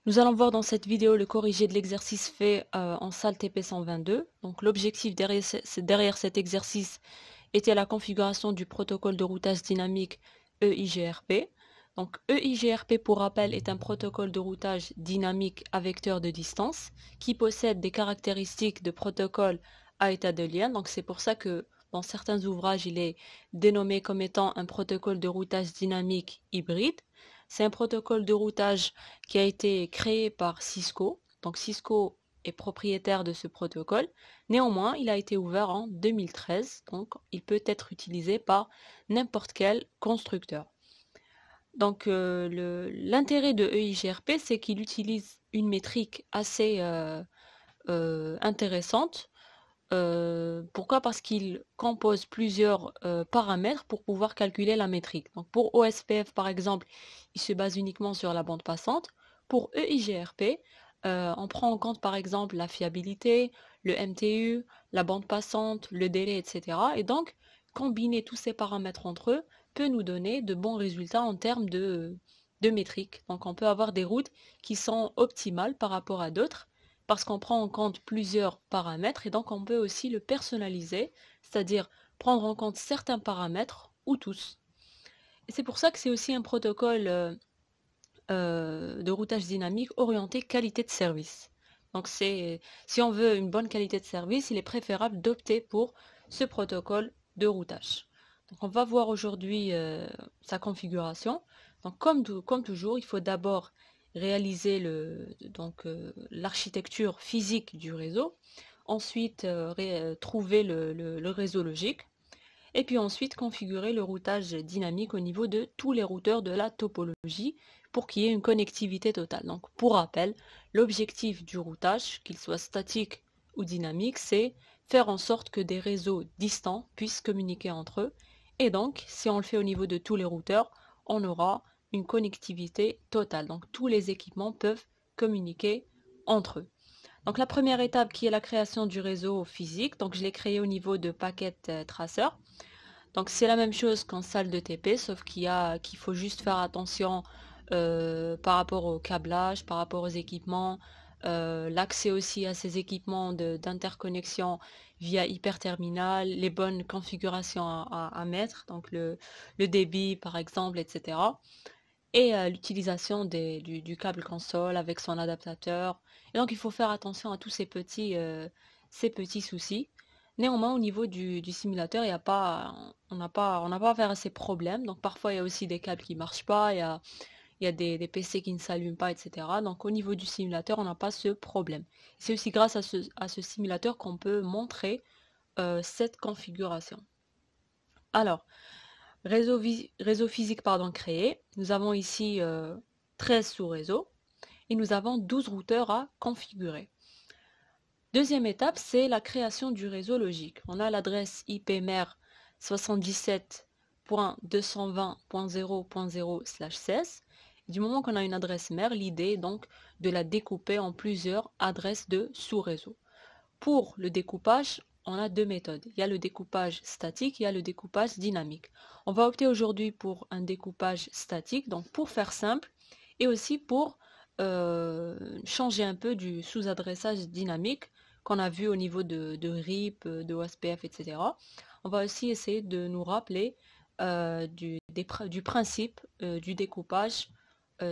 Nous allons voir dans cette vidéo le corrigé de l'exercice fait en salle TP122. Donc l'objectif derrière cet exercice était la configuration du protocole de routage dynamique EIGRP. Donc EIGRP, pour rappel, est un protocole de routage dynamique à vecteur de distance qui possède des caractéristiques de protocole à état de lien. Donc c'est pour ça que dans certains ouvrages, il est dénommé comme étant un protocole de routage dynamique hybride. C'est un protocole de routage qui a été créé par Cisco. Donc Cisco est propriétaire de ce protocole. Néanmoins, il a été ouvert en 2013, donc il peut être utilisé par n'importe quel constructeur. Donc l'intérêt de EIGRP, c'est qu'il utilise une métrique assez intéressante. Pourquoi? Parce qu'il compose plusieurs paramètres pour pouvoir calculer la métrique. Donc pour OSPF, par exemple, il se base uniquement sur la bande passante. Pour EIGRP, on prend en compte par exemple la fiabilité, le MTU, la bande passante, le délai, etc. Et donc, combiner tous ces paramètres entre eux peut nous donner de bons résultats en termes de métrique. Donc on peut avoir des routes qui sont optimales par rapport à d'autres parce qu'on prend en compte plusieurs paramètres et donc on peut aussi le personnaliser, c'est-à-dire prendre en compte certains paramètres ou tous. Et c'est pour ça que c'est aussi un protocole de routage dynamique orienté qualité de service. Donc si on veut une bonne qualité de service, il est préférable d'opter pour ce protocole de routage. Donc on va voir aujourd'hui sa configuration. Donc comme toujours, il faut d'abord réaliser l'architecture physique du réseau, ensuite trouver le réseau logique, et puis ensuite configurer le routage dynamique au niveau de tous les routeurs de la topologie pour qu'il y ait une connectivité totale. Donc pour rappel, l'objectif du routage, qu'il soit statique ou dynamique, c'est faire en sorte que des réseaux distants puissent communiquer entre eux. Et donc, si on le fait au niveau de tous les routeurs, on aura une connectivité totale. Donc tous les équipements peuvent communiquer entre eux. Donc la première étape qui est la création du réseau physique, donc je l'ai créé au niveau de paquet traceur. Donc c'est la même chose qu'en salle de TP, sauf qu'il faut juste faire attention par rapport au câblage, par rapport aux équipements, l'accès aussi à ces équipements d'interconnexion via hyperterminal, les bonnes configurations à mettre, donc le débit par exemple, etc. Et l'utilisation du câble console avec son adaptateur. Et donc il faut faire attention à tous ces petits soucis. Néanmoins, au niveau du simulateur, il y a pas, on n'a pas affaire à ces problèmes. Donc parfois, il y a aussi des câbles qui ne marchent pas, il y a des PC qui ne s'allument pas, etc. Donc au niveau du simulateur, on n'a pas ce problème. C'est aussi grâce à ce simulateur qu'on peut montrer cette configuration. Alors, réseau physique pardon, créé. Nous avons ici 13 sous-réseaux et nous avons 12 routeurs à configurer. Deuxième étape, c'est la création du réseau logique. On a l'adresse IP mère 77.220.0.0/16. Du moment qu'on a une adresse mère, l'idée est donc de la découper en plusieurs adresses de sous-réseaux. Pour le découpage, on a deux méthodes. Il y a le découpage statique, il y a le découpage dynamique. On va opter aujourd'hui pour un découpage statique, donc pour faire simple, et aussi pour changer un peu du sous-adressage dynamique qu'on a vu au niveau de RIP, de OSPF, etc. On va aussi essayer de nous rappeler du principe du découpage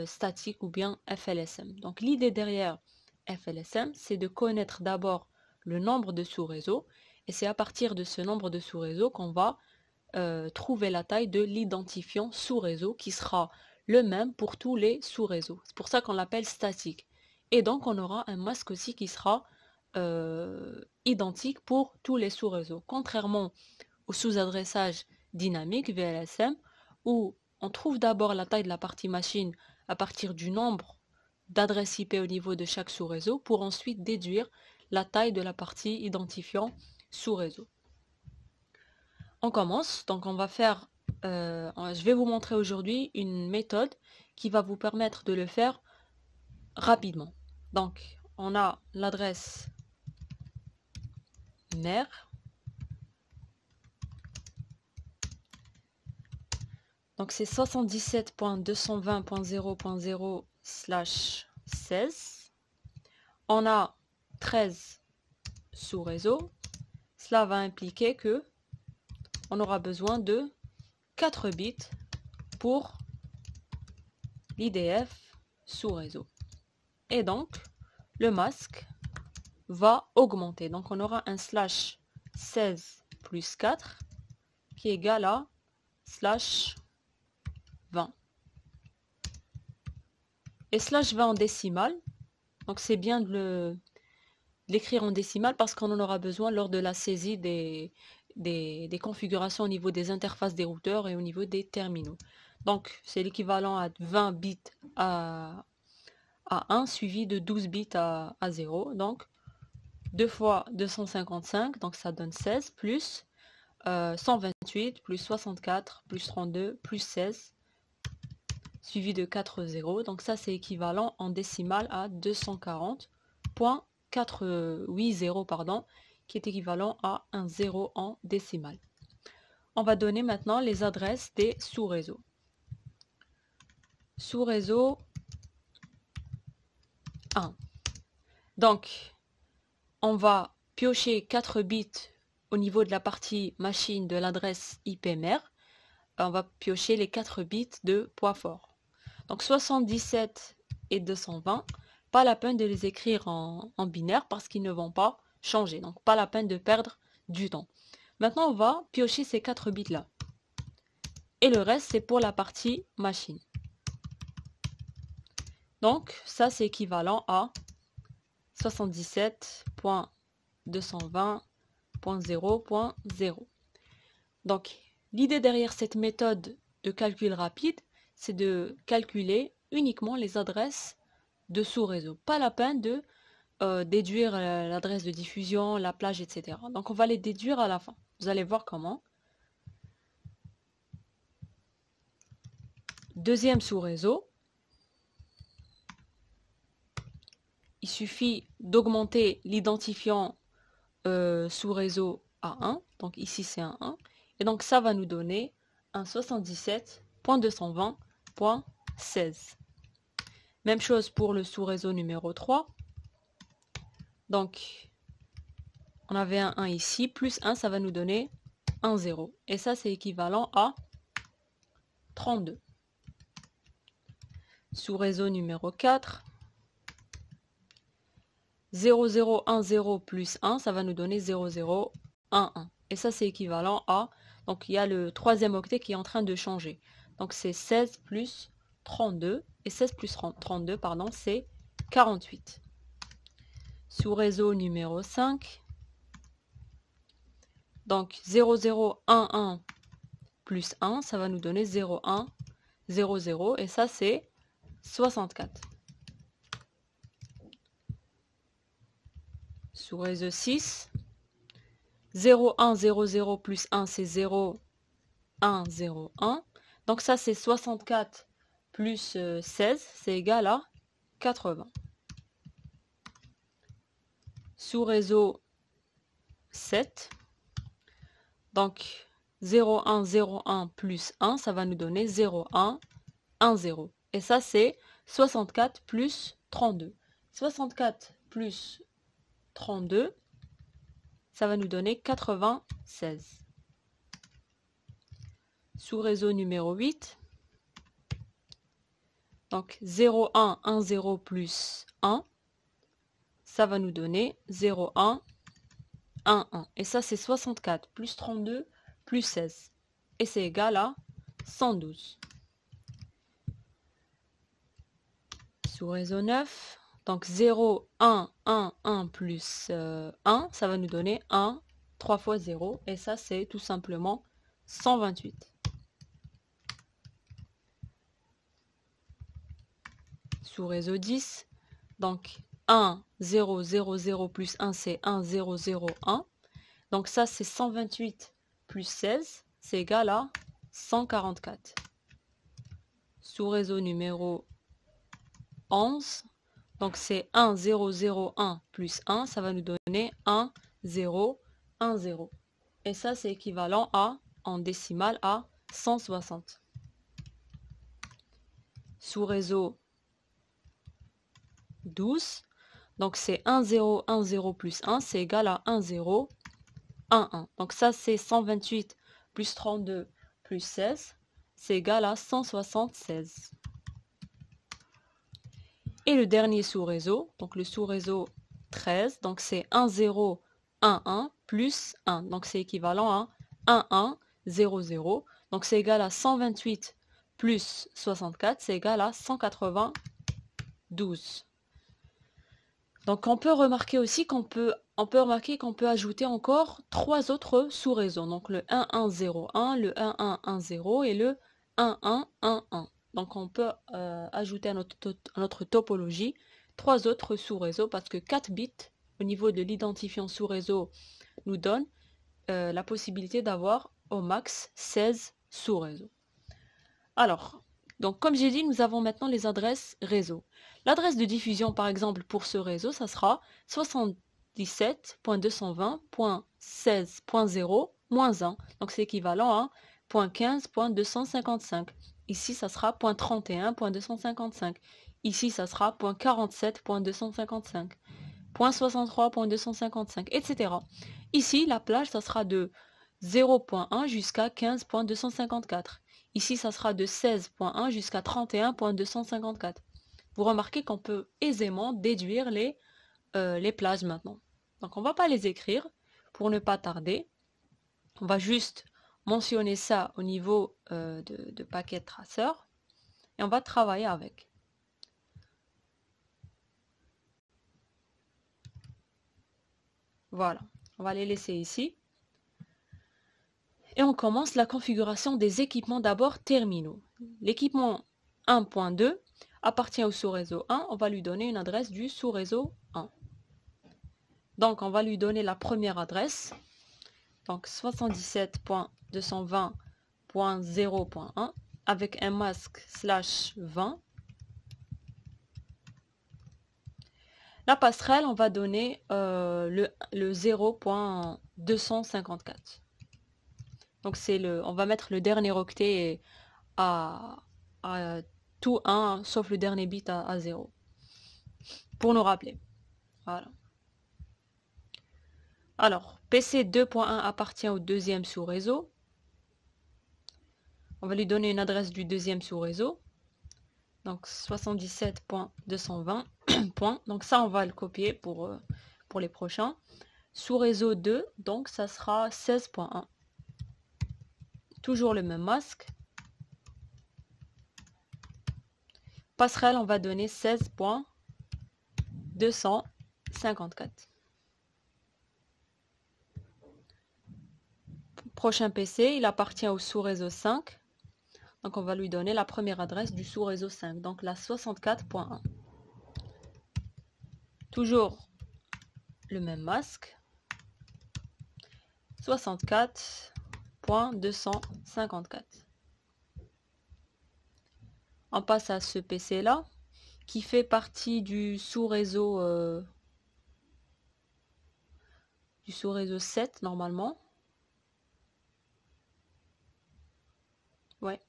statique ou bien FLSM. Donc l'idée derrière FLSM, c'est de connaître d'abord le nombre de sous-réseaux et c'est à partir de ce nombre de sous-réseaux qu'on va trouver la taille de l'identifiant sous-réseau qui sera le même pour tous les sous-réseaux. C'est pour ça qu'on l'appelle statique. Et donc on aura un masque aussi qui sera identique pour tous les sous-réseaux. Contrairement au sous-adressage dynamique VLSM où on trouve d'abord la taille de la partie machine à partir du nombre d'adresses IP au niveau de chaque sous-réseau pour ensuite déduire la taille de la partie identifiant sous-réseau. On commence, donc je vais vous montrer aujourd'hui une méthode qui va vous permettre de le faire rapidement. Donc on a l'adresse mère, donc c'est 77.220.0.0/16 16. On a 13 sous-réseaux. Cela va impliquer que on aura besoin de 4 bits pour l'IDF sous-réseau. Et donc, le masque va augmenter. Donc, on aura un slash 16 plus 4 qui est égal à slash 20. Et slash 20 en décimale. Donc, c'est bien de l'écrire en décimale parce qu'on en aura besoin lors de la saisie des configurations au niveau des interfaces des routeurs et au niveau des terminaux. Donc, c'est l'équivalent à 20 bits à 1 suivi de 12 bits à 0. Donc, 2 fois 255, donc ça donne 16, plus 128, plus 64, plus 32, plus 16, suivi de 4 zéros. Donc ça, c'est équivalent en décimale à 240.480, pardon, qui est équivalent à un 0 en décimale. On va donner maintenant les adresses des sous-réseaux. Sous-réseau 1. Donc, on va piocher 4 bits au niveau de la partie machine de l'adresse IP mère. On va piocher les 4 bits de poids fort. Donc 77 et 220, pas la peine de les écrire en binaire parce qu'ils ne vont pas changer. Donc pas la peine de perdre du temps. Maintenant on va piocher ces 4 bits là. Et le reste c'est pour la partie machine. Donc ça c'est équivalent à 77.220.0.0. Donc l'idée derrière cette méthode de calcul rapide, c'est de calculer uniquement les adresses de sous-réseau. Pas la peine de déduire l'adresse de diffusion, la plage, etc. Donc on va les déduire à la fin. Vous allez voir comment. Deuxième sous-réseau. Il suffit d'augmenter l'identifiant sous-réseau à 1. Donc ici c'est un 1. Et donc ça va nous donner un 77.220.16. Même chose pour le sous-réseau numéro 3. Donc, on avait un 1 ici, plus 1, ça va nous donner un 0. Et ça, c'est équivalent à 32. Sous-réseau numéro 4. 0010 plus 1, ça va nous donner 0011. Et ça, c'est équivalent à... Donc, il y a le troisième octet qui est en train de changer. Donc, c'est 16 plus 32. Et 16 plus 32, pardon, c'est 48. Sous-réseau numéro 5. Donc 0011 plus 1, ça va nous donner 0100. Et ça, c'est 64. Sous-réseau 6. 0100 plus 1, c'est 0101. Donc ça, c'est 64 plus 16, c'est égal à 80. Sous-réseau 7. Donc 0101 plus 1, ça va nous donner 0110. Et ça, c'est 64 plus 32. 64 plus 32, ça va nous donner 96. Sous-réseau numéro 8. Donc 0110 plus 1, ça va nous donner 0111. Et ça, c'est 64 plus 32 plus 16. Et c'est égal à 112. Sous-réseau 9. Donc 0, 1, 1, 1 plus 1, ça va nous donner 1, 3 fois 0. Et ça, c'est tout simplement 128. Sous-réseau 10. Donc 1, 0, 0, 0 plus 1, c'est 1, 0, 0, 1. Donc ça, c'est 128 plus 16, c'est égal à 144. Sous-réseau numéro 11. Donc c'est 1, 0, 0, 1 plus 1, ça va nous donner 1, 0, 1, 0. Et ça, c'est équivalent à, en décimale, à 160. Sous-réseau 12. Donc c'est 1, 0, 1, 0 plus 1, c'est égal à 1, 0, 1, 1. Donc ça c'est 128 plus 32 plus 16, c'est égal à 176. Et le dernier sous-réseau, donc le sous-réseau 13, donc c'est 1, 0, 1, 1 plus 1. Donc c'est équivalent à 1, 1, 0, 0. Donc c'est égal à 128 plus 64, c'est égal à 192. Donc on peut remarquer aussi qu'on peut ajouter encore trois autres sous-réseaux. Donc le 1101, le 1110 et le 1111. Donc on peut ajouter à notre topologie trois autres sous-réseaux parce que 4 bits au niveau de l'identifiant sous-réseau nous donne la possibilité d'avoir au max 16 sous-réseaux. Alors, donc comme j'ai dit, nous avons maintenant les adresses réseau. L'adresse de diffusion, par exemple, pour ce réseau, ça sera 77.220.16.0-1. Donc c'est équivalent à 0.15.255. Ici, ça sera 0.31.255. Ici, ça sera 0.47.255. 0.63.255, etc. Ici, la plage, ça sera de 0.1 jusqu'à 15.254. Ici, ça sera de 16.1 jusqu'à 31.254. Vous remarquez qu'on peut aisément déduire les plages maintenant. Donc, on ne va pas les écrire pour ne pas tarder. On va juste mentionner ça au niveau de paquet traceur et on va travailler avec. Voilà, on va les laisser ici. Et on commence la configuration des équipements d'abord terminaux. L'équipement 1.2 appartient au sous-réseau 1. On va lui donner une adresse du sous-réseau 1. Donc, on va lui donner la première adresse. Donc, 77.220.0.1 avec un masque /20. La passerelle, on va donner le 0.254. Donc on va mettre le dernier octet à tout 1, sauf le dernier bit à 0. Pour nous rappeler. Voilà. Alors, PC 2.1 appartient au deuxième sous-réseau. On va lui donner une adresse du deuxième sous-réseau. Donc 77.220. Donc ça, on va le copier pour les prochains. Sous-réseau 2, donc ça sera 16.1. Toujours le même masque. Passerelle, on va donner 16.254. Prochain PC, il appartient au sous-réseau 5. Donc on va lui donner la première adresse du sous-réseau 5, donc la 64.1. Toujours le même masque. 64.254. On passe à ce PC là qui fait partie du sous-réseau 7 normalement. Ouais.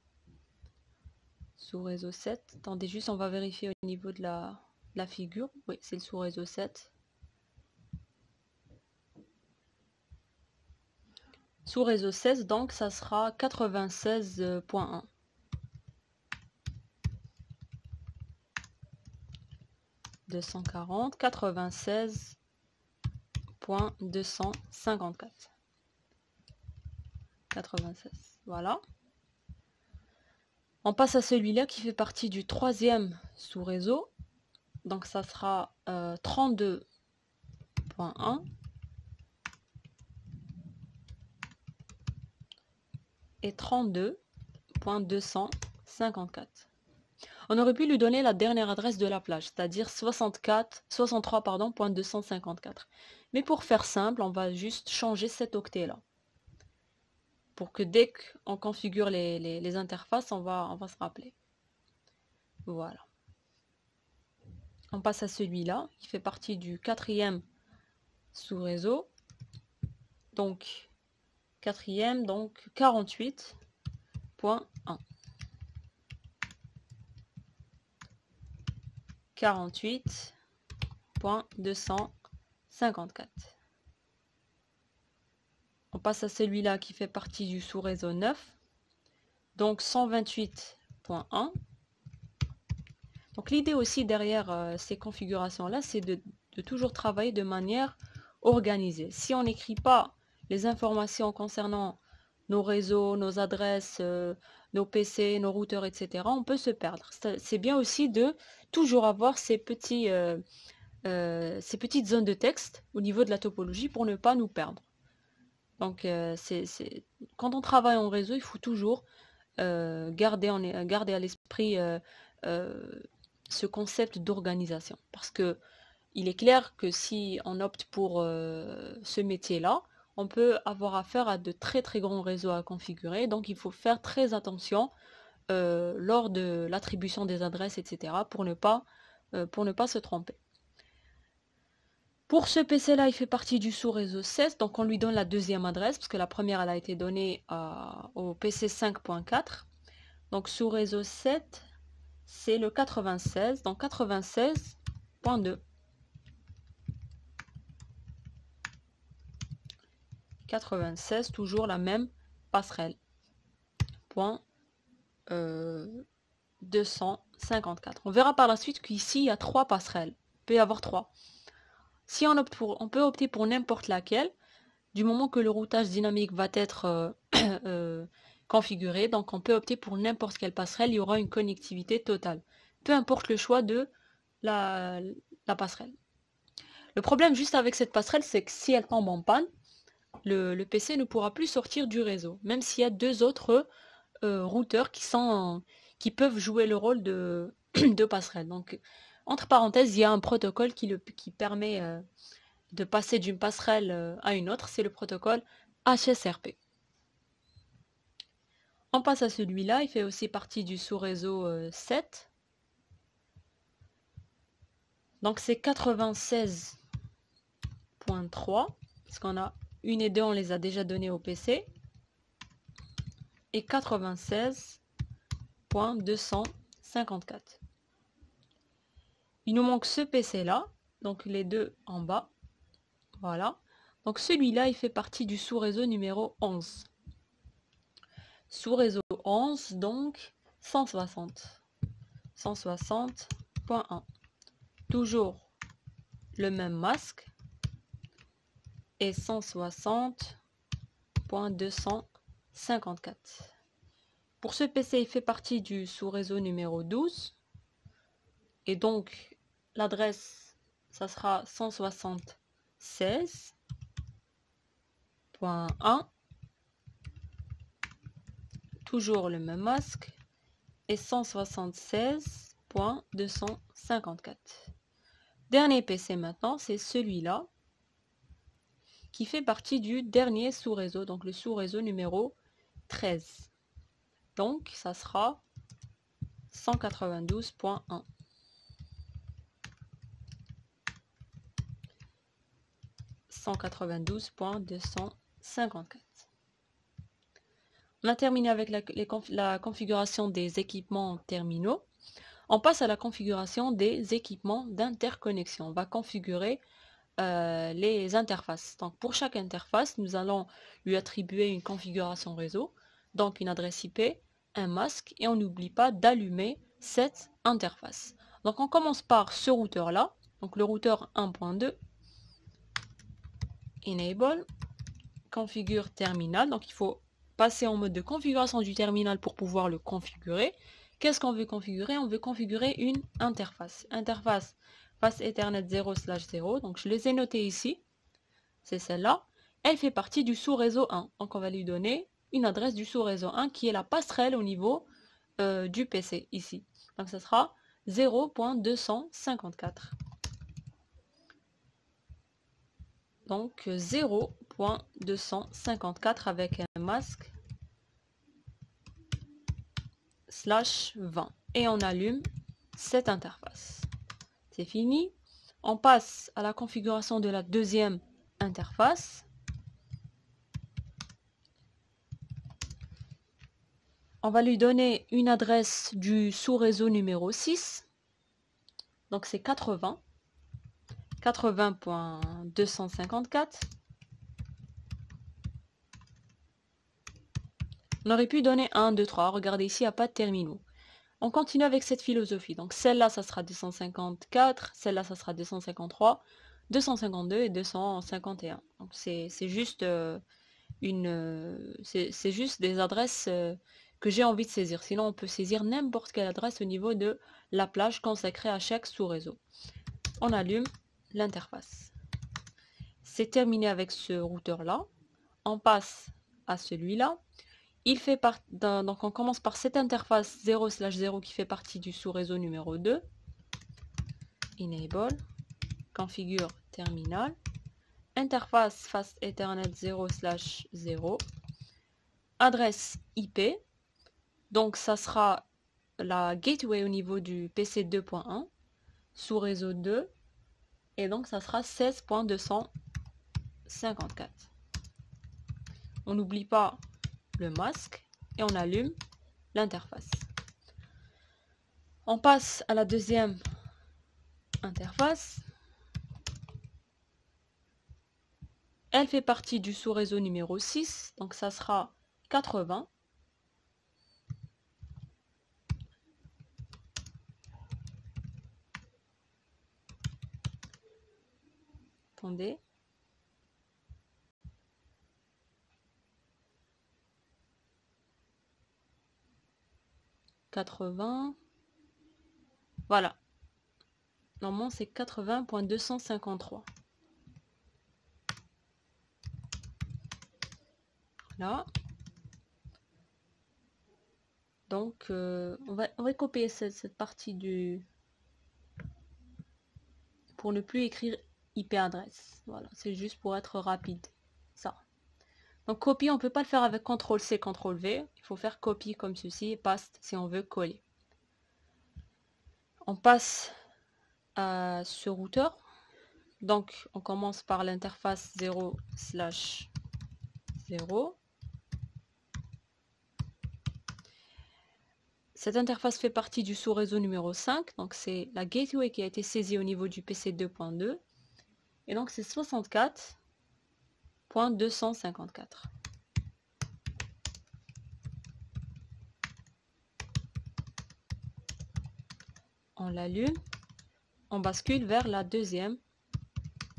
Sous-réseau 7. Attendez juste, on va vérifier au niveau de la figure. Oui, c'est le sous-réseau 7. Sous-réseau 16, donc ça sera 96.1. 240, 96.254. 96, voilà. On passe à celui-là qui fait partie du troisième sous-réseau. Donc ça sera 32.1 et 32.254. On aurait pu lui donner la dernière adresse de la plage, c'est-à-dire 63.254. Mais pour faire simple, on va juste changer cet octet-là. Pour que dès qu'on configure les interfaces, on va se rappeler. Voilà. On passe à celui-là, qui fait partie du quatrième sous-réseau. Donc, quatrième, donc 48.1. 48 128.254. On passe à celui-là qui fait partie du sous-réseau 9. Donc 128.1. Donc l'idée aussi derrière ces configurations-là, c'est de toujours travailler de manière organisée. Si on n'écrit pas les informations concernant nos réseaux, nos adresses, nos PC, nos routeurs, etc., on peut se perdre. C'est bien aussi de toujours avoir ces petites zones de texte au niveau de la topologie pour ne pas nous perdre. Donc quand on travaille en réseau, il faut toujours garder à l'esprit ce concept d'organisation. Parce que il est clair que si on opte pour ce métier-là, on peut avoir affaire à de très très grands réseaux à configurer. Donc il faut faire très attention lors de l'attribution des adresses, etc. pour ne pas se tromper. Pour ce PC-là, il fait partie du sous-réseau 7, donc on lui donne la deuxième adresse, parce que la première, elle a été donnée au PC 5.4. Donc sous-réseau 7, c'est le 96, donc 96.2. 96, toujours la même passerelle. Point 254. On verra par la suite qu'ici, il y a 3 passerelles. Il peut y avoir 3. Si on peut opter pour n'importe laquelle, du moment que le routage dynamique va être configuré, donc on peut opter pour n'importe quelle passerelle, il y aura une connectivité totale. Peu importe le choix de la passerelle. Le problème juste avec cette passerelle, c'est que si elle tombe en panne, le PC ne pourra plus sortir du réseau, même s'il y a 2 autres routeurs qui peuvent jouer le rôle de passerelle. Donc, entre parenthèses, il y a un protocole qui permet de passer d'une passerelle à une autre, c'est le protocole HSRP. On passe à celui-là, il fait aussi partie du sous-réseau 7. Donc c'est 96.3, parce qu'on a 1 et 2, on les a déjà donnés au PC. Et 96.254. Il nous manque ce PC-là, donc les deux en bas. Voilà. Donc celui-là, il fait partie du sous-réseau numéro 11. Sous-réseau 11, donc 160. 160.1. Toujours le même masque. Et 160.254. Pour ce PC, il fait partie du sous-réseau numéro 12. Et donc, l'adresse, ça sera 176.1. Toujours le même masque. Et 176.254. Dernier PC maintenant, c'est celui-là, qui fait partie du dernier sous-réseau, donc le sous-réseau numéro 13. Donc, ça sera 192.1. 192.254. On a terminé avec la configuration des équipements terminaux. On passe à la configuration des équipements d'interconnexion. On va configurer les interfaces. Donc pour chaque interface, nous allons lui attribuer une configuration réseau, donc une adresse IP, un masque, et on n'oublie pas d'allumer cette interface. Donc on commence par ce routeur-là, donc le routeur 1.2, Enable, configure terminal. Donc il faut passer en mode de configuration du terminal pour pouvoir le configurer. Qu'est-ce qu'on veut configurer? On veut configurer une interface. Interface face Ethernet 0/0. Donc je les ai notées ici. C'est celle-là. Elle fait partie du sous-réseau 1. Donc on va lui donner une adresse du sous-réseau 1 qui est la passerelle au niveau du PC ici. Donc ce sera 0.254. Donc 0.254 avec un masque /20. Et on allume cette interface. C'est fini. On passe à la configuration de la deuxième interface. On va lui donner une adresse du sous-réseau numéro 6. Donc c'est 80. 80.254. On aurait pu donner 1, 2, 3. Regardez ici, il n'y a pas de terminaux. On continue avec cette philosophie. Donc celle-là, ça sera 254. Celle-là, ça sera 253, 252 et 251. Donc c'est juste c'est juste des adresses que j'ai envie de saisir. Sinon, on peut saisir n'importe quelle adresse au niveau de la plage consacrée à chaque sous-réseau. On allume l'interface. C'est terminé avec ce routeur-là. On passe à celui-là. Donc on commence par cette interface 0/0 qui fait partie du sous-réseau numéro 2. Enable, configure terminal, interface Fast Ethernet 0/0, adresse IP, donc ça sera la gateway au niveau du PC 2.1, sous-réseau 2, et donc ça sera 16.254. On n'oublie pas le masque et on allume l'interface. On passe à la deuxième interface. Elle fait partie du sous-réseau numéro 6, donc ça sera 80. Attendez. « 80. Voilà. Normalement, c'est 80.253. Là. Donc, on va copier cette partie du... pour ne plus écrire IP adresse. Voilà, c'est juste pour être rapide. Ça. Donc, copie, on ne peut pas le faire avec CTRL-C, CTRL-V. Il faut faire copie comme ceci et paste si on veut coller. On passe à ce routeur. Donc, on commence par l'interface 0/0. Cette interface fait partie du sous-réseau numéro 5. Donc, c'est la gateway qui a été saisie au niveau du PC 2.2. Et donc, c'est 64.254. On l'allume. On bascule vers la deuxième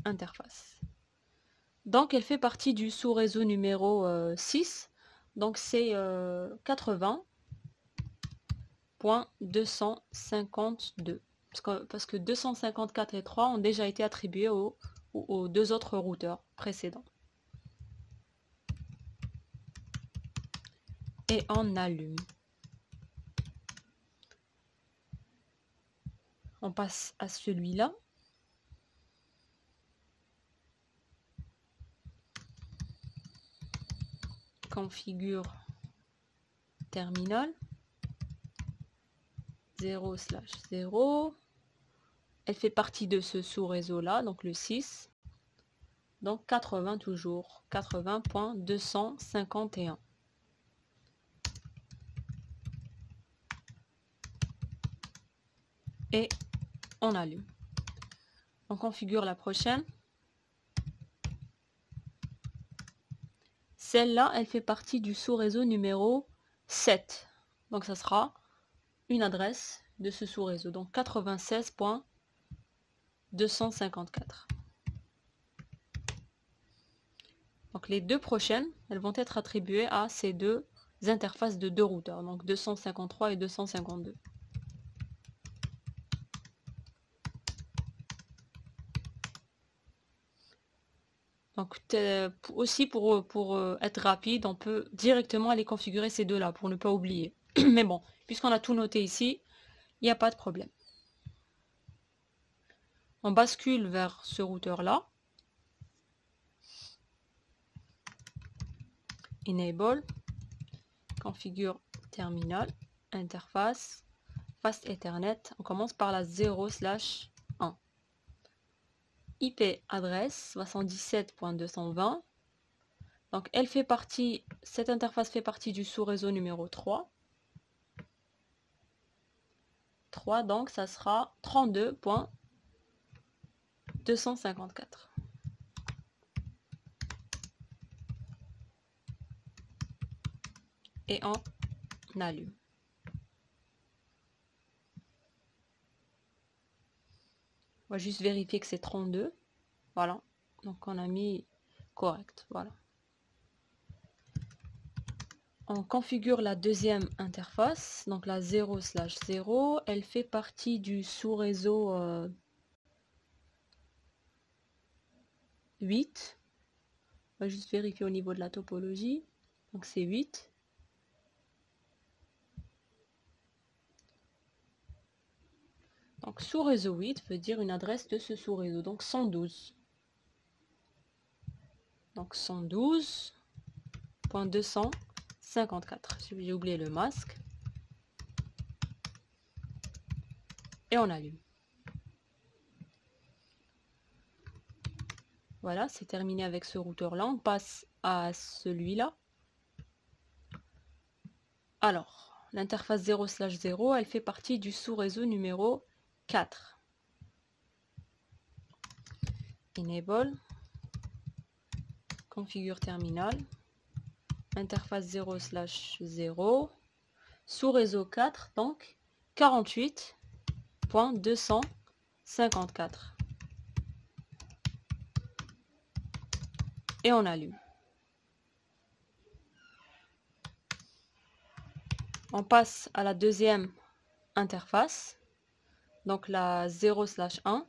interface. Donc, elle fait partie du sous-réseau numéro 6. Donc, c'est 80.252. Parce que 254 et 3 ont déjà été attribués aux deux autres routeurs précédents. Et on allume. On passe à celui-là. Configure terminal 0/0. Elle fait partie de ce sous-réseau là, donc le 6. Donc 80 toujours, 80.251. Et on allume. On configure la prochaine. Celle-là, elle fait partie du sous-réseau numéro 7. Donc ça sera une adresse de ce sous-réseau. Donc 96.254. Donc les deux prochaines, elles vont être attribuées à ces deux interfaces de deux routeurs. Donc 253 et 252. Donc aussi pour être rapide, on peut directement aller configurer ces deux-là pour ne pas oublier. Mais bon, puisqu'on a tout noté ici, il n'y a pas de problème. On bascule vers ce routeur-là. Enable, configure terminal, interface, Fast Ethernet. On commence par la 0/1. IP adresse 77.220. Donc elle fait partie, cette interface fait partie du sous-réseau numéro 3. 3, donc ça sera 32. 254. Et on allume. On va juste vérifier que c'est 32. Voilà. Donc on a mis correct. Voilà. On configure la deuxième interface. Donc la 0/0. Elle fait partie du sous-réseau 8. On va juste vérifier au niveau de la topologie. Donc c'est 8. Donc sous-réseau 8 veut dire une adresse de ce sous-réseau. Donc 112. Donc 112.254. J'ai oublié le masque. Et on allume. Voilà, c'est terminé avec ce routeur-là. On passe à celui-là. Alors, l'interface 0/0, elle fait partie du sous-réseau numéro 4. Enable. Configure terminal. Interface 0/0. Sous-réseau 4, donc 48.254. Et on allume. On passe à la deuxième interface, donc la 0/1.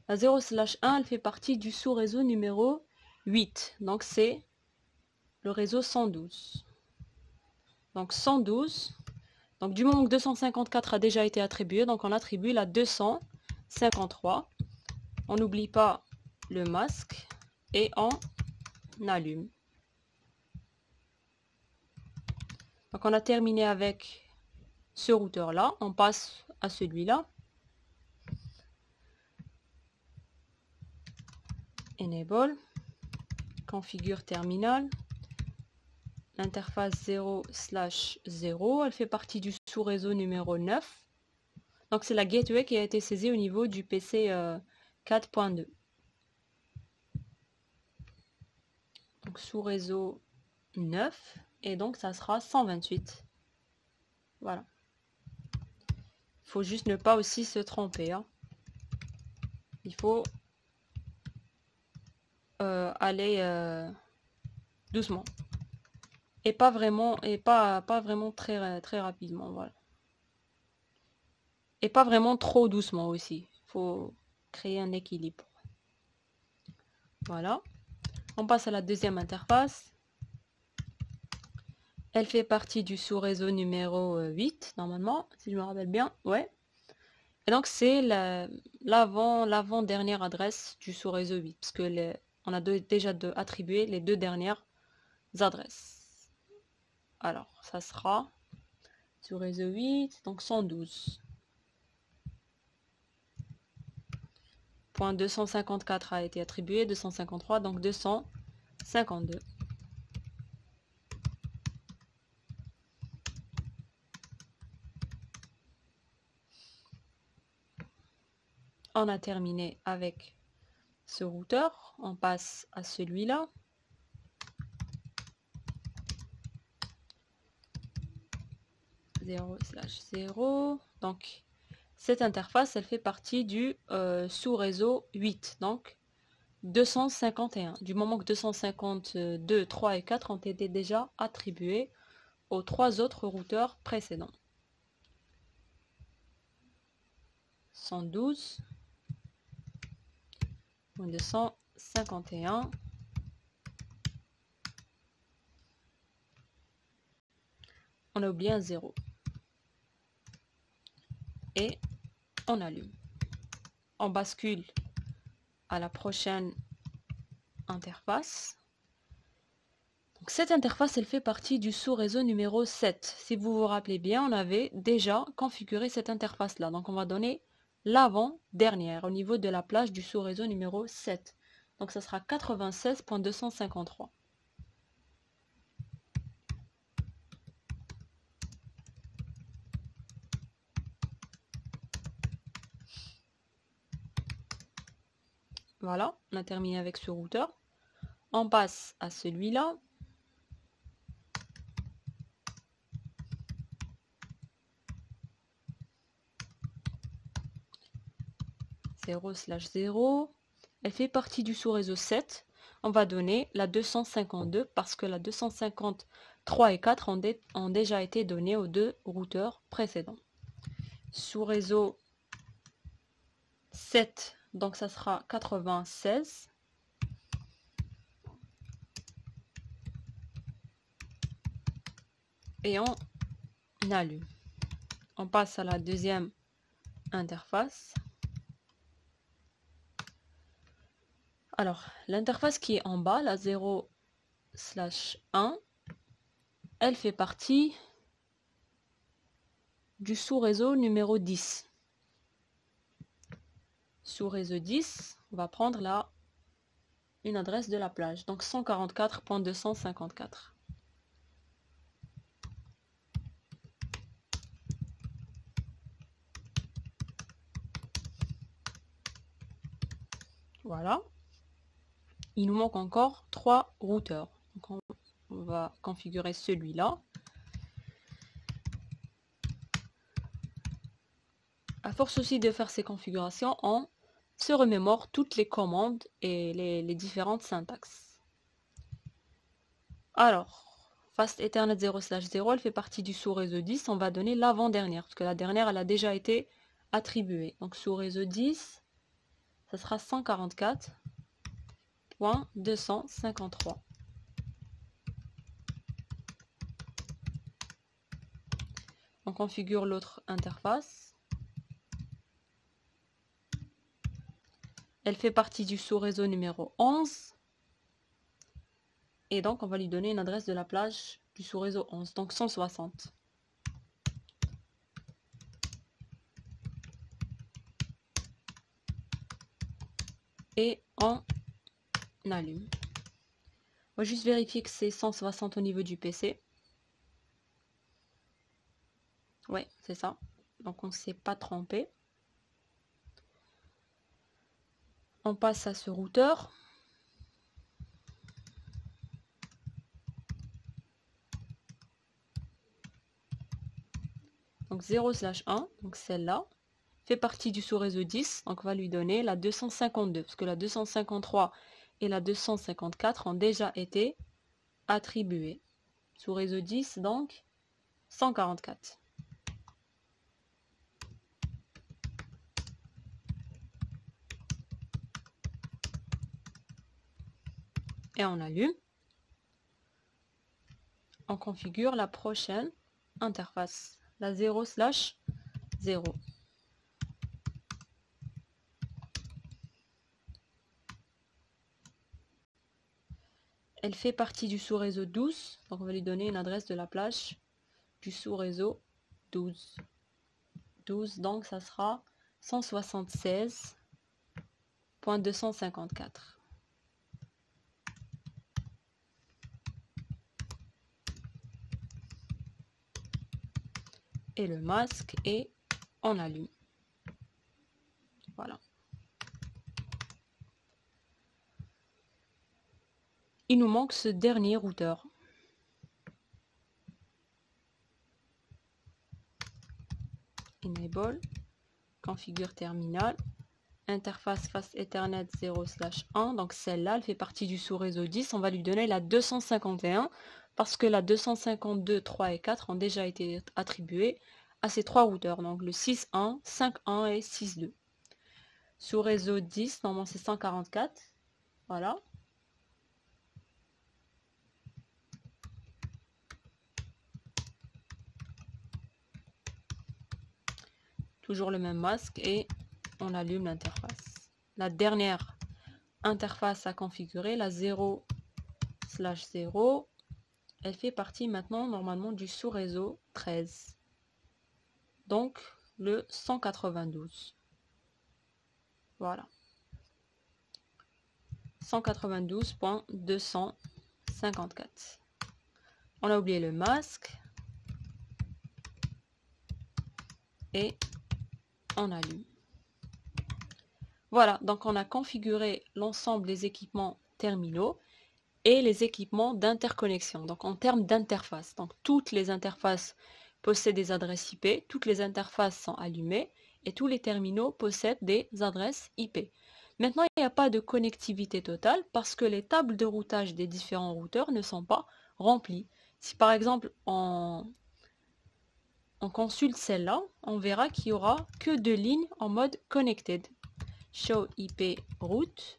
La 0/1, elle fait partie du sous-réseau numéro 8, donc c'est le réseau 112. Donc 112, donc du moment que 254 a déjà été attribué, donc on attribue la 253. On n'oublie pas le masque et on allume. Donc on a terminé avec ce routeur là, on passe à celui-là. Enable, configure terminal. L'interface 0/0, elle fait partie du sous-réseau numéro 9. Donc c'est la gateway qui a été saisie au niveau du PC 4.2. Donc sous-réseau 9, et donc ça sera 128. Voilà. Il faut juste ne pas aussi se tromper, hein. Il faut aller doucement. Et pas vraiment, très rapidement, voilà. Et pas vraiment trop doucement aussi. Il faut créer un équilibre. Voilà. On passe à la deuxième interface. Elle fait partie du sous-réseau numéro 8, normalement, si je me rappelle bien. Ouais. Et donc, c'est l'avant-dernière adresse du sous-réseau 8, parce que on a déjà attribué les deux dernières adresses. Alors, ça sera sous-réseau 8, donc 112. Point 254 a été attribué, 253, donc 252. On a terminé avec ce routeur. On passe à celui-là. Donc, cette interface, elle fait partie du sous-réseau 8. Donc, 251. Du moment que 252, 3 et 4 ont été déjà attribués aux trois autres routeurs précédents. 112, 251. On a oublié un 0. Et on allume. On bascule à la prochaine interface. Donc cette interface, elle fait partie du sous-réseau numéro 7. Si vous vous rappelez bien, on avait déjà configuré cette interface-là. Donc on va donner l'avant-dernière au niveau de la plage du sous-réseau numéro 7. Donc ça sera 96.253. Voilà, on a terminé avec ce routeur. On passe à celui-là. (0/0). Elle fait partie du sous-réseau 7. On va donner la 252 parce que la 253 et 4 ont déjà été donnés aux deux routeurs précédents. Sous-réseau 7, donc ça sera 96. Et on allume. On passe à la deuxième interface. Alors, l'interface qui est en bas, la 0/1, elle fait partie du sous-réseau numéro 10. Sous-réseau 10, on va prendre là une adresse de la plage, donc 144.254. Voilà. Il nous manque encore 3 routeurs. Donc on va configurer celui-là. À force aussi de faire ces configurations, on se remémore toutes les commandes et les différentes syntaxes. Alors, Fast Ethernet 0/0, elle fait partie du sous-réseau 10. On va donner l'avant-dernière, parce que la dernière, elle a déjà été attribuée. Donc, sous-réseau 10, ça sera 144.253. On configure l'autre interface. Elle fait partie du sous-réseau numéro 11. Et donc, on va lui donner une adresse de la plage du sous-réseau 11, donc 160. Et on allume. On va juste vérifier que c'est 160 au niveau du PC. Ouais, c'est ça. Donc, on ne s'est pas trompé. On passe à ce routeur. Donc 0/1, donc celle-là, fait partie du sous-réseau 10. Donc on va lui donner la 252, parce que la 253 et la 254 ont déjà été attribuées. Sous-réseau 10, donc 144. Et on allume. On configure la prochaine interface, la 0/0. Elle fait partie du sous-réseau 12, donc on va lui donner une adresse de la plage du sous-réseau 12. 12, donc ça sera 176.254. Et le masque et on allume. Voilà. Il nous manque ce dernier routeur. Enable, configure terminal, interface Fast Ethernet 0/1, donc celle-là, elle fait partie du sous-réseau 10. On va lui donner la 251 parce que la 252, 3 et 4 ont déjà été attribués à ces trois routeurs, donc le 6.1, 5.1 et 6.2. Sous réseau 10, normalement c'est 144. Voilà. Toujours le même masque et on allume l'interface. La dernière interface à configurer, la 0/0, elle fait partie maintenant normalement du sous-réseau 13. Donc le 192. Voilà. 192.254. On a oublié le masque. Et on allume. Voilà, donc on a configuré l'ensemble des équipements terminaux et les équipements d'interconnexion, donc en termes d'interface. Donc toutes les interfaces possèdent des adresses IP, toutes les interfaces sont allumées et tous les terminaux possèdent des adresses IP. Maintenant, il n'y a pas de connectivité totale parce que les tables de routage des différents routeurs ne sont pas remplies. Si par exemple on consulte celle-là, on verra qu'il n'y aura que deux lignes en mode connected. Show IP route.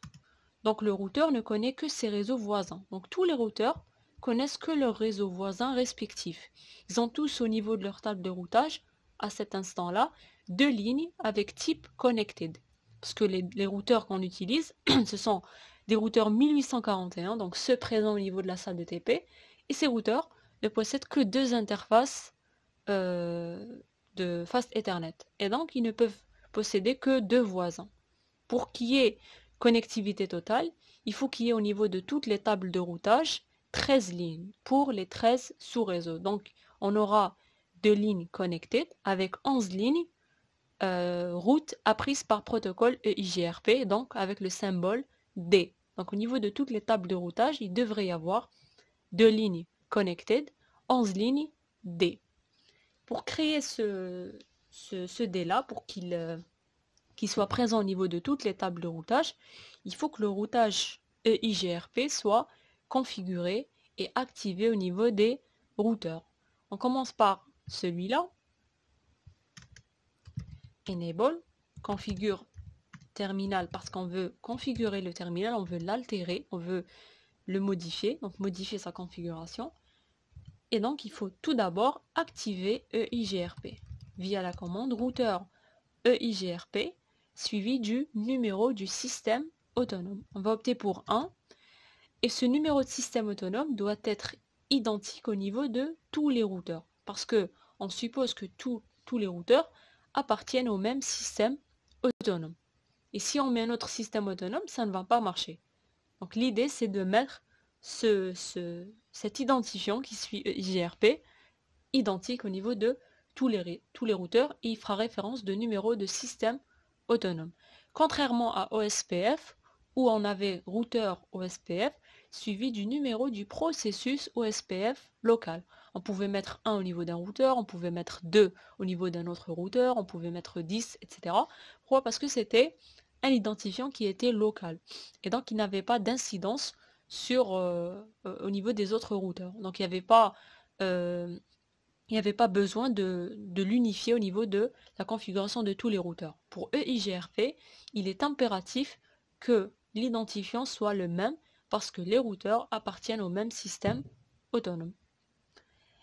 Donc le routeur ne connaît que ses réseaux voisins. Donc tous les routeurs connaissent que leurs réseaux voisins respectifs. Ils ont tous au niveau de leur table de routage, à cet instant-là, deux lignes avec type connected. Parce que les routeurs qu'on utilise, ce sont des routeurs 1841, donc ceux présents au niveau de la salle de TP. Et ces routeurs ne possèdent que deux interfaces de Fast Ethernet. Et donc ils ne peuvent posséder que deux voisins. Pour qu'il y ait connectivité totale, il faut qu'il y ait au niveau de toutes les tables de routage 13 lignes pour les 13 sous-réseaux. Donc, on aura deux lignes connectées avec 11 lignes routes apprises par protocole EIGRP, donc avec le symbole D. Donc, au niveau de toutes les tables de routage, il devrait y avoir deux lignes connected, 11 lignes D. Pour créer ce D-là, pour qu'il soit présent au niveau de toutes les tables de routage, il faut que le routage EIGRP soit configuré et activé au niveau des routeurs. On commence par celui-là. Enable, configure terminal parce qu'on veut configurer le terminal, on veut l'altérer, on veut le modifier, donc modifier sa configuration. Et donc il faut tout d'abord activer EIGRP via la commande routeur EIGRP suivi du numéro du système autonome. On va opter pour 1 et ce numéro de système autonome doit être identique au niveau de tous les routeurs parce que on suppose que tous les routeurs appartiennent au même système autonome. Et si on met un autre système autonome, ça ne va pas marcher. Donc l'idée c'est de mettre cet identifiant qui suit EIGRP identique au niveau de tous les routeurs et il fera référence de numéro de système autonome. Contrairement à OSPF, où on avait routeur OSPF suivi du numéro du processus OSPF local. On pouvait mettre 1 au niveau d'un routeur, on pouvait mettre 2 au niveau d'un autre routeur, on pouvait mettre 10, etc. Pourquoi? Parce que c'était un identifiant qui était local. Et donc il n'avait pas d'incidence au niveau des autres routeurs. Donc il n'y avait pas il n'y avait pas besoin de l'unifier au niveau de la configuration de tous les routeurs. Pour EIGRP, il est impératif que l'identifiant soit le même parce que les routeurs appartiennent au même système autonome.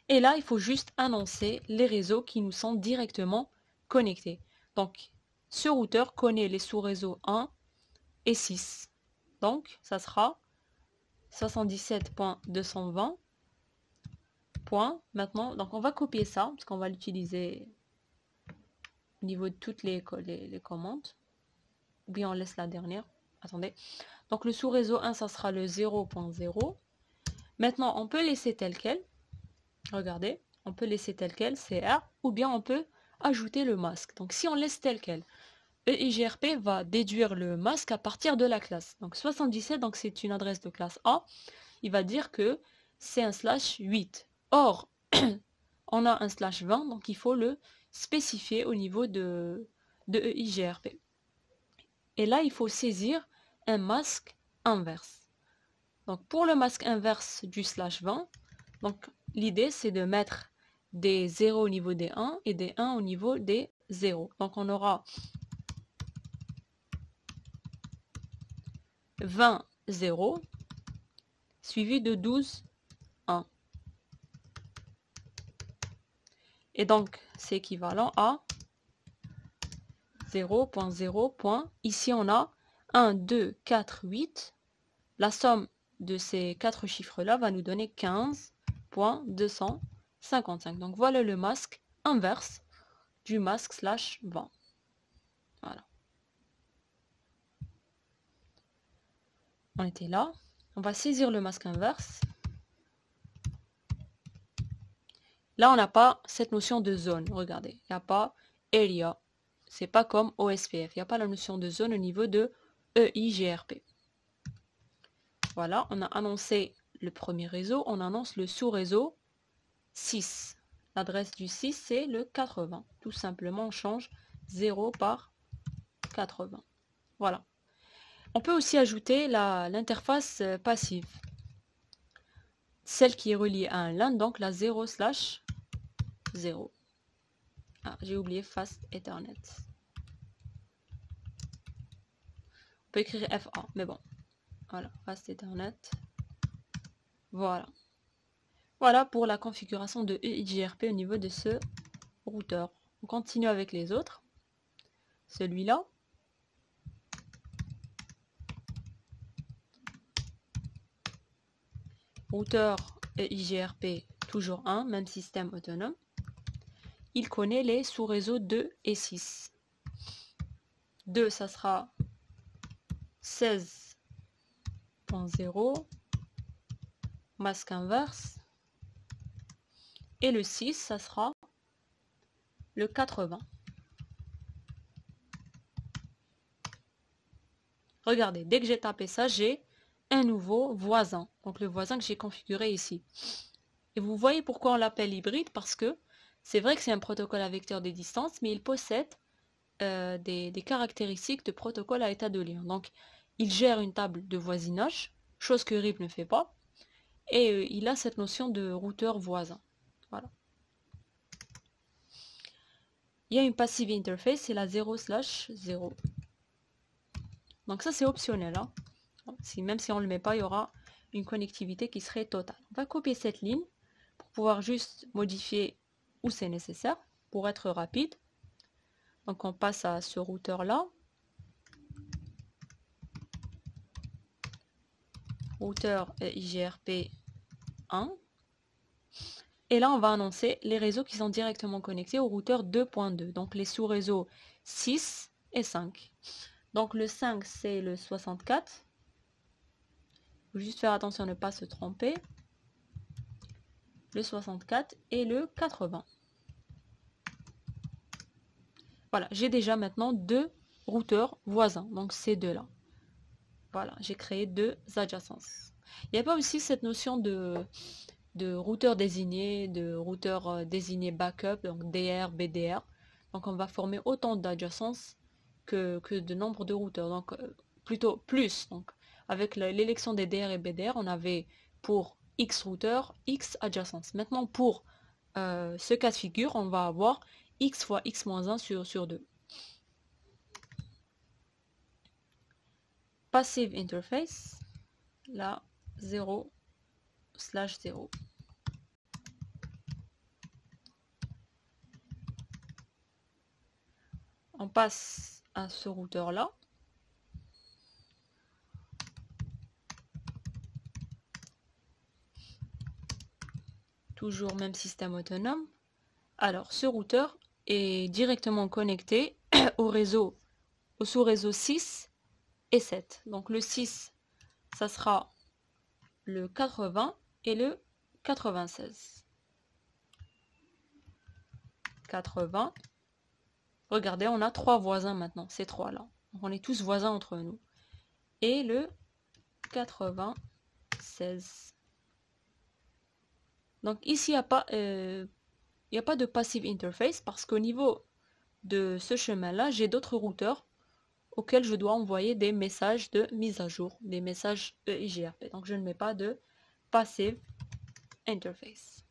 Et là, il faut juste annoncer les réseaux qui nous sont directement connectés. Donc, ce routeur connaît les sous-réseaux 1 et 6. Donc, ça sera 77.220. Maintenant, donc on va copier ça parce qu'on va l'utiliser au niveau de toutes les commandes. Ou bien on laisse la dernière. Attendez. Donc le sous-réseau 1, ça sera le 0.0. Maintenant, on peut laisser tel quel. Regardez, on peut laisser tel quel, CR, ou bien on peut ajouter le masque. Donc si on laisse tel quel, EIGRP va déduire le masque à partir de la classe. Donc 77, donc c'est une adresse de classe A. Il va dire que c'est un /8. Or, on a un /20, donc il faut le spécifier au niveau de EIGRP. Et là, il faut saisir un masque inverse. Donc pour le masque inverse du /20, donc l'idée c'est de mettre des 0 au niveau des 1 et des 1 au niveau des 0. Donc on aura 20 0 suivi de 12 1. Et donc c'est équivalent à 0.0. Ici on a 1, 2, 4, 8. La somme de ces 4 chiffres-là va nous donner 15.255. Donc voilà le masque inverse du masque /20. Voilà. On était là. On va saisir le masque inverse. Là, on n'a pas cette notion de zone. Regardez, il n'y a pas area. C'est pas comme OSPF. Il n'y a pas la notion de zone au niveau de EIGRP. Voilà, on a annoncé le premier réseau, on annonce le sous-réseau 6. L'adresse du 6, c'est le 80. Tout simplement, on change 0 par 80. Voilà. On peut aussi ajouter l'interface passive. Celle qui est reliée à un LAN, donc la 0/0. Ah, j'ai oublié Fast Ethernet. On peut écrire FA, mais bon. Voilà, Fast Ethernet. Voilà. Voilà pour la configuration de EIGRP au niveau de ce routeur. On continue avec les autres. Celui-là. Routeur EIGRP, toujours 1, même système autonome. Il connaît les sous-réseaux 2 et 6. 2, ça sera 16.0, masque inverse. Et le 6, ça sera le 80. Regardez, dès que j'ai tapé ça, j'ai un nouveau voisin. Donc le voisin que j'ai configuré ici. Et vous voyez pourquoi on l'appelle hybride, parce que c'est vrai que c'est un protocole à vecteur des distances, mais il possède des caractéristiques de protocole à état de lien. Donc il gère une table de voisinage, chose que RIP ne fait pas, et il a cette notion de routeur voisin. Voilà. Il y a une passive interface, c'est la 0/0. Donc ça c'est optionnel. Hein. Même si on ne le met pas, il y aura une connectivité qui serait totale. On va copier cette ligne pour pouvoir juste modifier où c'est nécessaire pour être rapide. Donc on passe à ce routeur là. Routeur IGRP 1. Et là on va annoncer les réseaux qui sont directement connectés au routeur 2.2. Donc les sous-réseaux 6 et 5. Donc le 5 c'est le 64. Il faut juste faire attention à ne pas se tromper. Le 64 et le 80. Voilà, j'ai déjà maintenant deux routeurs voisins, donc ces deux-là. Voilà, j'ai créé deux adjacences. Il n'y a pas aussi cette notion de routeur désigné, de routeur désigné backup, donc DR, BDR. Donc on va former autant d'adjacences que de nombre de routeurs, donc plutôt plus. Donc avec l'élection des DR et BDR, on avait pour X routeurs, X adjacences. Maintenant pour ce cas de figure, on va avoir X fois X-1 sur 2. Passive interface, la 0/0. On passe à ce routeur là. Toujours même système autonome. Alors ce routeur est directement connecté au sous-réseau 6 et 7. Donc le 6, ça sera le 80 et le 96. 80. Regardez, on a trois voisins maintenant, ces trois-là. Donc on est tous voisins entre nous. Et le 96. Donc ici, il n'y a pas de passive interface parce qu'au niveau de ce chemin-là, j'ai d'autres routeurs auxquels je dois envoyer des messages de mise à jour, des messages EIGRP. Donc je ne mets pas de passive interface.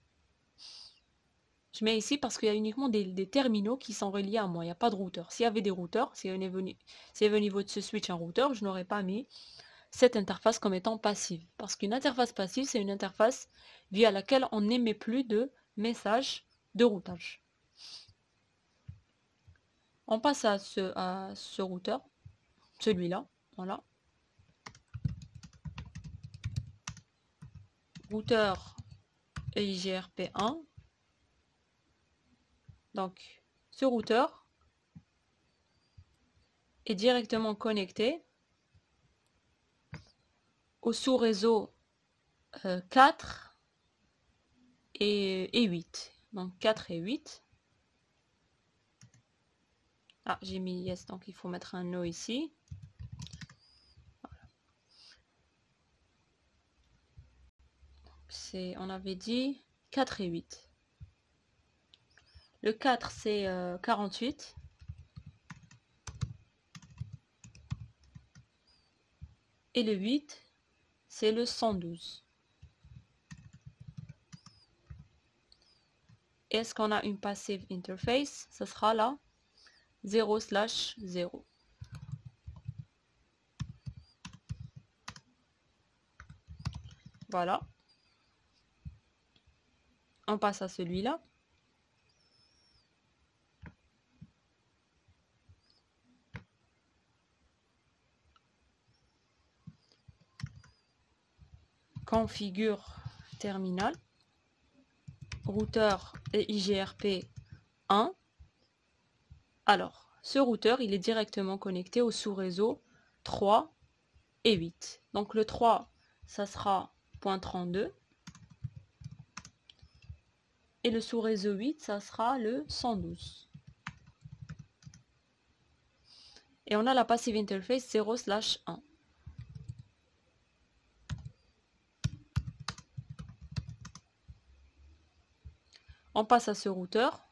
Je mets ici parce qu'il y a uniquement des terminaux qui sont reliés à moi. Il n'y a pas de routeur. S'il y avait des routeurs, s'il y avait au niveau de ce switch un routeur, je n'aurais pas mis cette interface comme étant passive. Parce qu'une interface passive, c'est une interface via laquelle on n'émet plus de messages de routage. On passe à ce routeur, celui-là, voilà. Routeur EIGRP1. Donc, ce routeur est directement connecté au sous-réseau 4 et 8. Donc 4 et 8. Ah, j'ai mis yes, donc il faut mettre un no ici. On avait dit 4 et 8. Le 4, c'est 48. Et le 8, c'est le 112. Est-ce qu'on a une passive interface? Ce sera là 0/0. Voilà. On passe à celui-là. Configure terminal. Routeur et IGRP 1. Alors, ce routeur, il est directement connecté au sous-réseau 3 et 8. Donc le 3, ça sera .32. Et le sous-réseau 8, ça sera le 112. Et on a la passive interface 0/1. On passe à ce routeur.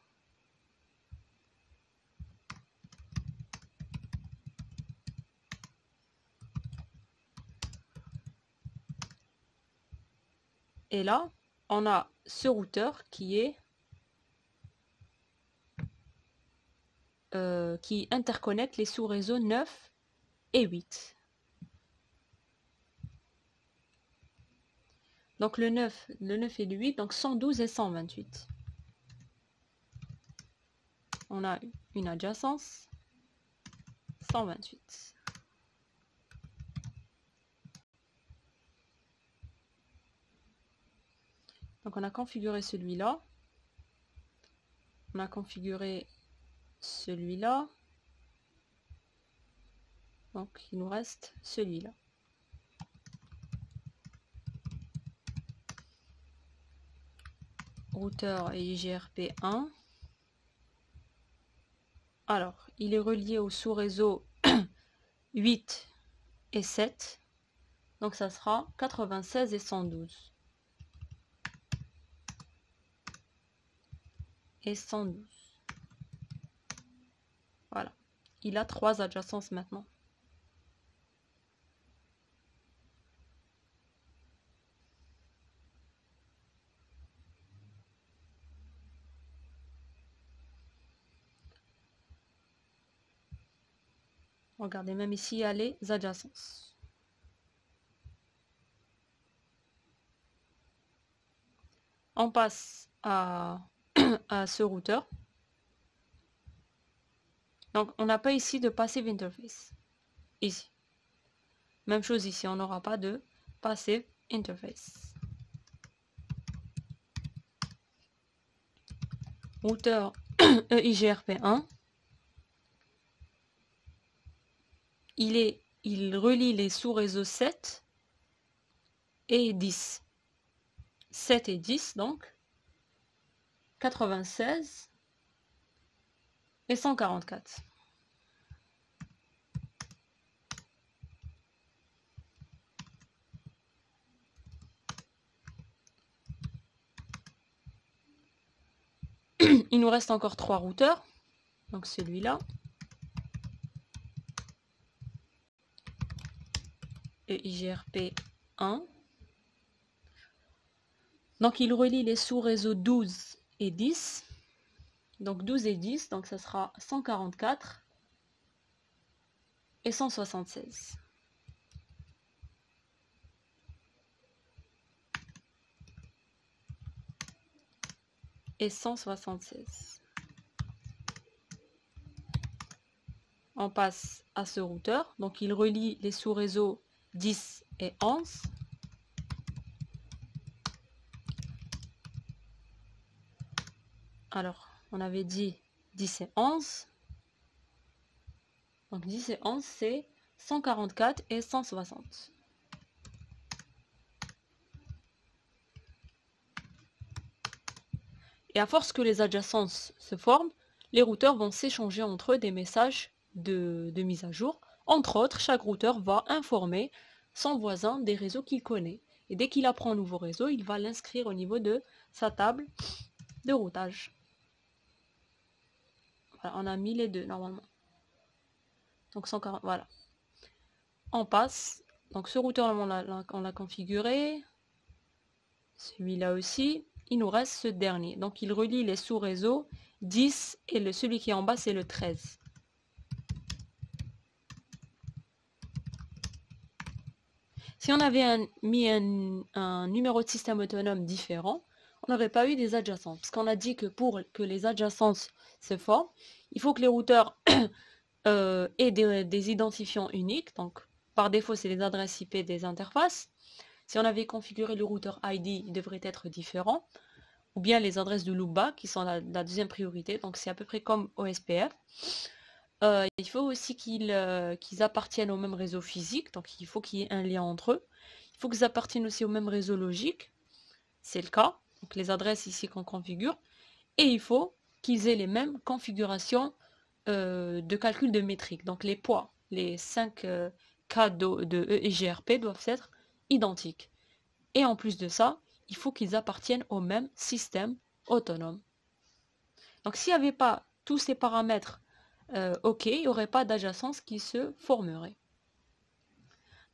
Et là, on a ce routeur qui interconnecte les sous-réseaux 9 et 8. Donc le 9 et le 8, donc 112 et 128. On a une adjacence 128. Donc on a configuré celui-là. On a configuré celui-là. Donc il nous reste celui-là. Routeur et IGRP 1. Alors, il est relié au sous-réseau 8 et 7. Donc ça sera 96 et 112. Et 112. Voilà. Il a 3 adjacences maintenant. Regardez, même ici, il y a les adjacences. On passe à ce routeur. Donc, on n'a pas ici de passive interface. Ici. Même chose ici, on n'aura pas de passive interface. Routeur EIGRP1. Il relie les sous-réseaux 7 et 10. 7 et 10, donc 96 et 144. Il nous reste encore 3 routeurs. Donc celui-là. Et IGRP 1. Donc il relie les sous-réseaux 12 et 10. Donc 12 et 10, donc ça sera 144 et 176. Et 176. On passe à ce routeur. Donc il relie les sous-réseaux 10 et 11. Alors, on avait dit 10 et 11. Donc 10 et 11, c'est 144 et 160. Et à force que les adjacences se forment, les routeurs vont s'échanger entre eux des messages de mise à jour. Entre autres, chaque routeur va informer son voisin des réseaux qu'il connaît. Et dès qu'il apprend un nouveau réseau, il va l'inscrire au niveau de sa table de routage. Voilà, on a mis les deux normalement. Donc 140, voilà. On passe. Donc ce routeur, on l'a configuré. Celui-là aussi. Il nous reste ce dernier. Donc il relie les sous-réseaux 10 et celui qui est en bas, c'est le 13. Si on avait mis un numéro de système autonome différent, on n'aurait pas eu des adjacents. Parce qu'on a dit que pour que les adjacences se forment, il faut que les routeurs aient des identifiants uniques. Donc, par défaut, c'est les adresses IP des interfaces. Si on avait configuré le routeur ID, il devrait être différent. Ou bien les adresses de loopback, qui sont la deuxième priorité. Donc, c'est à peu près comme OSPF. Il faut aussi qu'ils appartiennent au même réseau physique, donc il faut qu'il y ait un lien entre eux. Il faut qu'ils appartiennent aussi au même réseau logique, c'est le cas, donc les adresses ici qu'on configure. Et il faut qu'ils aient les mêmes configurations de calcul de métriques. Donc les poids, les 5 cas de EIGRP doivent être identiques. Et en plus de ça, il faut qu'ils appartiennent au même système autonome. Donc s'il n'y avait pas tous ces paramètres OK, il n'y aurait pas d'adjacence qui se formerait.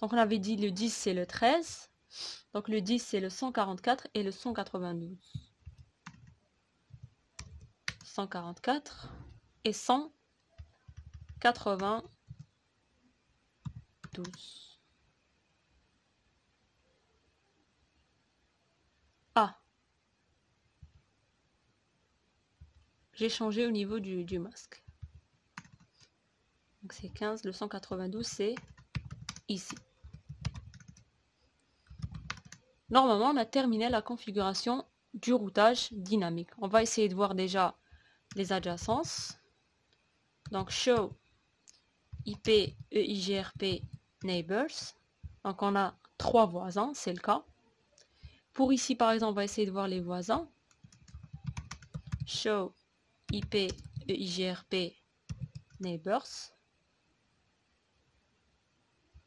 Donc on avait dit le 10 c'est le 13. Donc le 10 c'est le 144 et le 192. 144 et 192. Ah, j'ai changé au niveau du masque. Donc c'est 15, le 192 c'est ici. Normalement, on a terminé la configuration du routage dynamique. On va essayer de voir déjà les adjacences. Donc show IP EIGRP neighbors. Donc on a 3 voisins, c'est le cas. Pour ici par exemple, on va essayer de voir les voisins. Show IP EIGRP neighbors.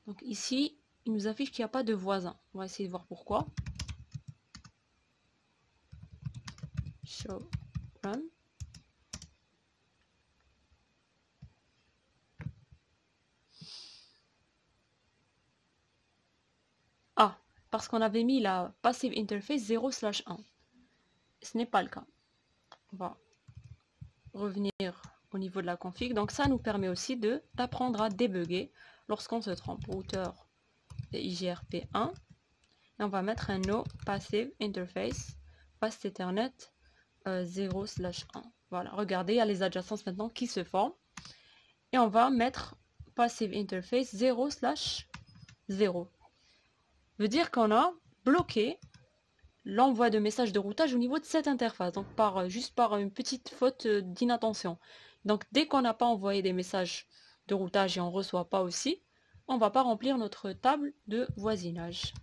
Donc ici, il nous affiche qu'il n'y a pas de voisins. On va essayer de voir pourquoi. Show run. Ah, parce qu'on avait mis la passive interface 0/1. Ce n'est pas le cas. On va revenir au niveau de la config. Donc ça nous permet aussi d'apprendre à débugger lorsqu'on se trompe. Routeur IGRP1. Et on va mettre un no passive interface fast Ethernet 0/1. Voilà, regardez, il y a les adjacences maintenant qui se forment. Et on va mettre passive interface 0/0. Veut dire qu'on a bloqué l'envoi de messages de routage au niveau de cette interface, donc juste par une petite faute d'inattention. Donc dès qu'on n'a pas envoyé des messages de routage et on ne reçoit pas aussi, on ne va pas remplir notre table de voisinage.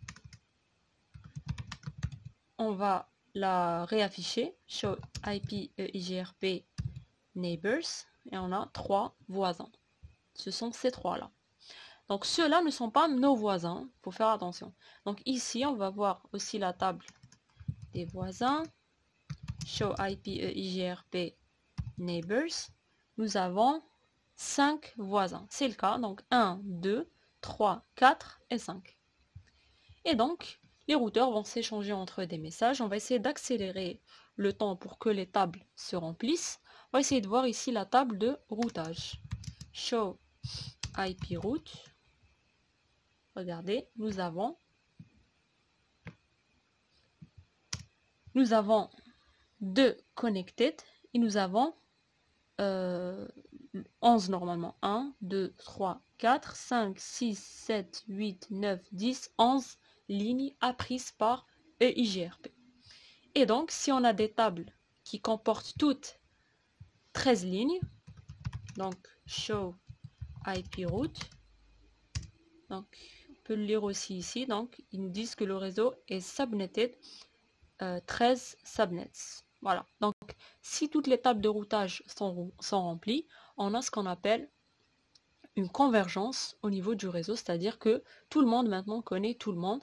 On va la réafficher, show IP EIGRP neighbors, et on a 3 voisins. Ce sont ces 3-là. Donc ceux-là ne sont pas nos voisins, il faut faire attention. Donc ici, on va voir aussi la table des voisins. Show IP EIGRP neighbors. Nous avons 5 voisins. C'est le cas. Donc 1, 2, 3, 4 et 5. Et donc, les routeurs vont s'échanger entre eux des messages. On va essayer d'accélérer le temps pour que les tables se remplissent. On va essayer de voir ici la table de routage. Show IP route. Regardez, nous avons 2 connected et nous avons 11 normalement. 1, 2, 3, 4, 5, 6, 7, 8, 9, 10, 11 lignes apprises par EIGRP. Et donc, si on a des tables qui comportent toutes 13 lignes, donc show IP route, donc on peut le lire aussi ici, donc ils nous disent que le réseau est subnetted 13 subnets. Voilà, donc Si toutes les tables de routage sont remplies, on a ce qu'on appelle une convergence au niveau du réseau, c'est-à-dire que tout le monde maintenant connaît tout le monde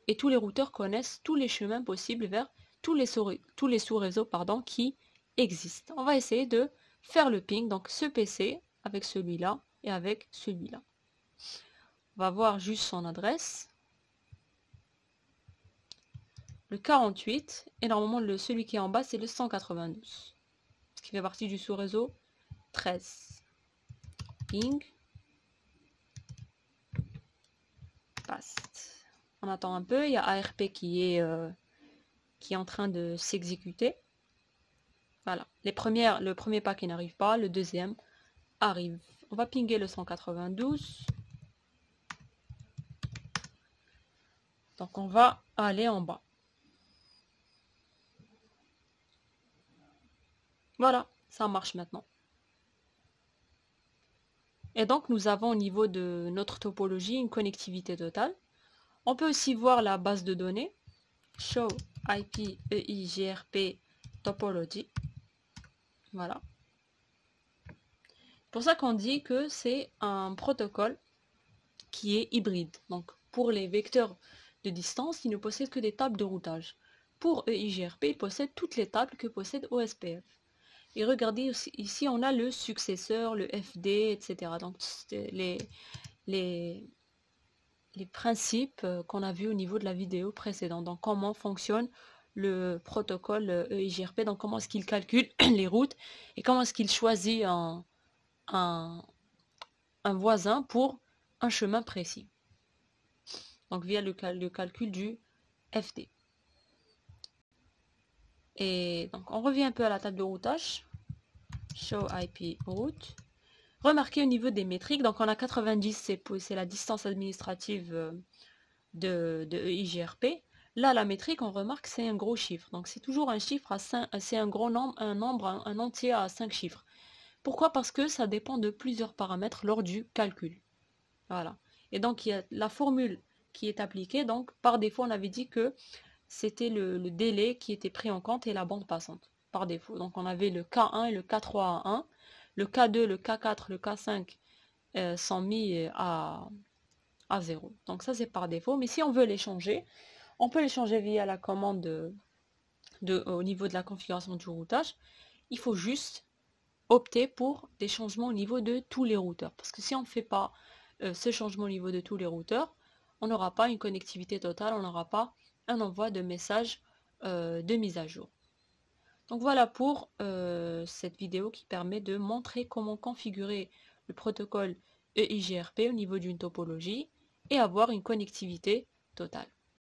et tous les routeurs connaissent tous les chemins possibles vers tous les sous-réseaux qui existent. On va essayer de faire le ping, donc ce PC avec celui-là et avec celui-là. On va voir juste son adresse. Le 48 et normalement celui qui est en bas c'est le 192. Ce qui fait partie du sous-réseau 13. Ping. Past. On attend un peu, il y a ARP qui est en train de s'exécuter. Voilà. Le premier paquet n'arrive pas, le deuxième arrive. On va pinguer le 192. Donc on va aller en bas. Voilà, ça marche maintenant. Et donc nous avons au niveau de notre topologie une connectivité totale. On peut aussi voir la base de données. Show IP EIGRP topology. Voilà. C'est pour ça qu'on dit que c'est un protocole qui est hybride. Donc pour les vecteurs de distance, il ne possède que des tables de routage. Pour EIGRP, il possède toutes les tables que possède OSPF. Et regardez ici, on a le successeur, le FD, etc. Donc les principes qu'on a vus au niveau de la vidéo précédente. Donc comment fonctionne le protocole EIGRP, donc comment est-ce qu'il calcule les routes et comment est-ce qu'il choisit un voisin pour un chemin précis. Donc via le calcul du FD. Et donc on revient un peu à la table de routage. Show IP route. Remarquez au niveau des métriques, donc on a 90, c'est la distance administrative de EIGRP. Là, la métrique, on remarque, c'est un gros chiffre. Donc c'est toujours un chiffre à 5, c'est un gros nombre, un entier à 5 chiffres. Pourquoi? Parce que ça dépend de plusieurs paramètres lors du calcul. Voilà. Et donc il y a la formule qui est appliquée. Donc par défaut, on avait dit que c'était le délai qui était pris en compte et la bande passante par défaut. Donc on avait le K1 et le K3A1. Le K2, le K4, le K5 sont mis à 0. Donc ça c'est par défaut. Mais si on veut les changer, on peut les changer via la commande au niveau de la configuration du routage. Il faut juste opter pour des changements au niveau de tous les routeurs. Parce que si on ne fait pas ce changement au niveau de tous les routeurs, on n'aura pas une connectivité totale, on n'aura pas un envoi de messages de mise à jour. Donc voilà pour cette vidéo qui permet de montrer comment configurer le protocole EIGRP au niveau d'une topologie et avoir une connectivité totale.